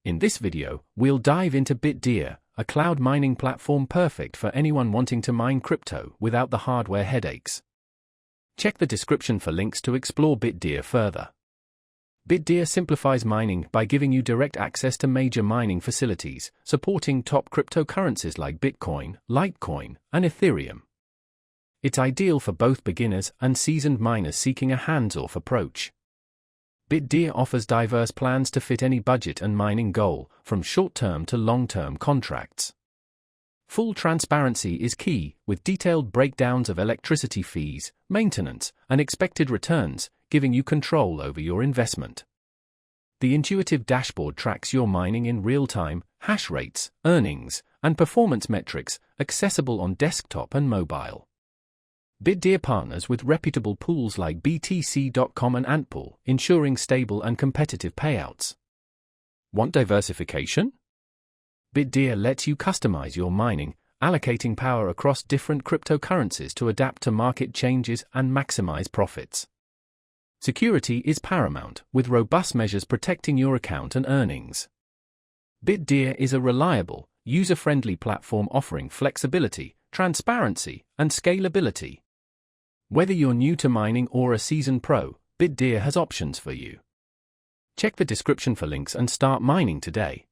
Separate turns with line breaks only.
In this video, we'll dive into Bitdeer, a cloud mining platform perfect for anyone wanting to mine crypto without the hardware headaches. Check the description for links to explore Bitdeer further. Bitdeer simplifies mining by giving you direct access to major mining facilities, supporting top cryptocurrencies like Bitcoin, Litecoin, and Ethereum. It's ideal for both beginners and seasoned miners seeking a hands-off approach. Bitdeer offers diverse plans to fit any budget and mining goal, from short-term to long-term contracts. Full transparency is key, with detailed breakdowns of electricity fees, maintenance, and expected returns, giving you control over your investment. The intuitive dashboard tracks your mining in real time, hash rates, earnings, and performance metrics, accessible on desktop and mobile. Bitdeer partners with reputable pools like BTC.com and Antpool, ensuring stable and competitive payouts. Want diversification? Bitdeer lets you customize your mining, allocating power across different cryptocurrencies to adapt to market changes and maximize profits. Security is paramount, with robust measures protecting your account and earnings. Bitdeer is a reliable, user-friendly platform offering flexibility, transparency, and scalability. Whether you're new to mining or a seasoned pro, Bitdeer has options for you. Check the description for links and start mining today.